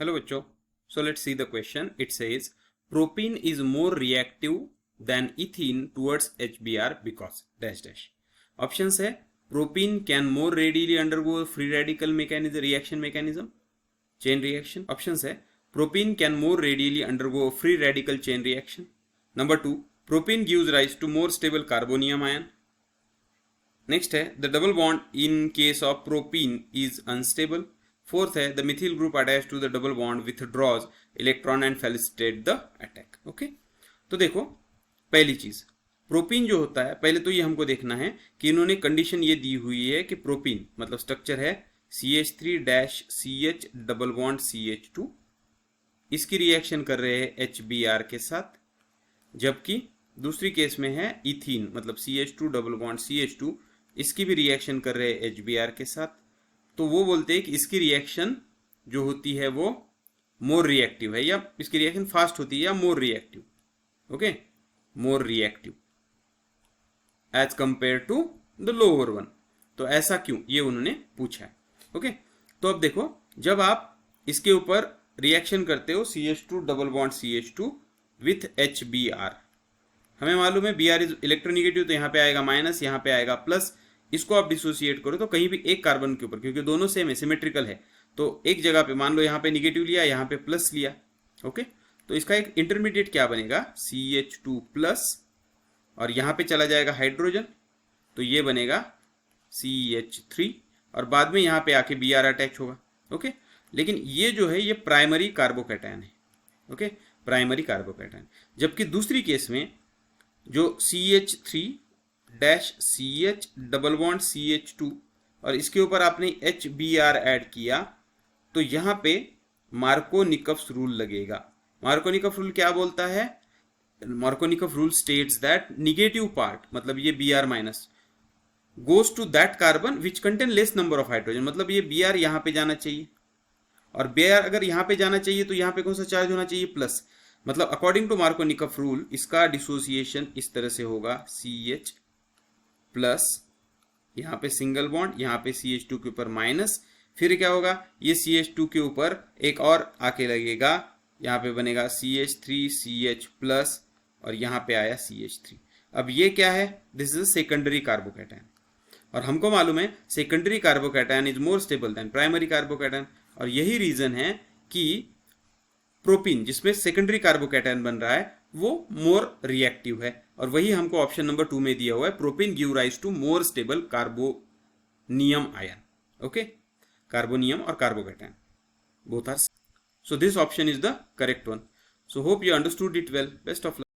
Hello बच्चों. So let's see the question. It says propene is more reactive than ethene towards HBr because dash dash. Options है propene can more readily undergo free radical mechanism reaction mechanism chain reaction. Options है propene can more readily undergo free radical chain reaction. Number 2, propene gives rise to more stable carbonium ion. Next है the double bond in case of propene is unstable. Fourth है the methyl group attach to the double bond withdraws electron and facilitate the attack. Okay, तो देखो पहली चीज propene जो होता है, पहले तो ये हमको देखना है कि इन्होंने कंडीशन ये दी हुई है कि प्रोपीन मतलब स्ट्रक्चर है CH3-CH डबल बॉन्ड CH2, इसकी रिएक्शन कर रहे हैं HBr के साथ, जबकि दूसरी केस में है इथीन मतलब CH2 डबल बॉन्ड CH2, इसकी भी रिएक्शन कर रहे हैं HBr के साथ. तो वो बोलते हैं कि इसकी रिएक्शन जो होती है वो मोर रिएक्टिव है, या इसकी रिएक्शन फास्ट होती है या more reactive. Okay, more reactive as compare to the lower one. तो ऐसा क्यों, ये उन्होंने पूछा है. ओके, तो अब देखो जब आप इसके ऊपर रिएक्शन करते हो CH2 double bond CH2 with HBr, हमें मालूम है Br इज इलेक्ट्रोनिगेटिव, तो यहाँ पे आएगा माइनस, यहाँ पे आएगा प्लस. इसको आप डिसोसिएट करो तो कहीं भी एक कार्बन के ऊपर, क्योंकि दोनों सेम है, सिमेट्रिकल है, तो एक जगह पे मान लो यहाँ पे निगेटिव लिया, यहाँ पे प्लस लिया. ओके, तो इसका एक इंटरमीडिएट क्या बनेगा CH2 प्लस, और यहाँ पे चला जाएगा हाइड्रोजन, तो ये बनेगा CH3, और बाद में यहाँ पे आके Br अटैच होगा. ओके, लेकिन ये जो है ये प्राइमरी कार्बोकैटायन है. ओके, प्राइमरी कार्बोकैटायन, जबकि दूसरी केस में जो CH3 dash CH double bond CH2 और इसके ऊपर आपने HBr ऐड किया, तो यहाँ पे मार्कोनिकफ रूल लगेगा. मार्कोनिकफ रूल क्या बोलता है? Markovnikov rule states that negative part मतलब ये Br minus goes to that carbon which contain less number of hydrogen. मतलब ये Br यहाँ पे जाना चाहिए, और Br अगर यहाँ पे जाना चाहिए तो यहाँ पे कौन सा चार्ज होना चाहिए? प्लस. मतलब अकॉर्डिंग टू मार्कोनिकफ रूल इसका डिसोसिएशन इस तरह से होगा CH प्लस, यहाँ पे सिंगल बॉन्ड, यहाँ पे CH2 के ऊपर माइनस, फिर क्या होगा ये CH2 के ऊपर एक और आके लगेगा, यहाँ पे बनेगा CH3CH प्लस, और यहाँ पे आया CH3. अब ये क्या है? दिस इज सेकेंडरी कार्बोकैटायन, और हमको मालूम है secondary carbocation is more stable then primary carbocation, और यही रीजन है कि प्रोपीन जिसमें सेकेंडरी कार्बोकैटायन बन रहा है वो मोर रिएक्टिव है, और वही हमको ऑप्शन नंबर 2 में दिया हुआ है. Propene give rise to more stable carbonium ion. Okay, carbonium और carbocation both are. So this option is the correct one. So hope you understood it well. Best of luck.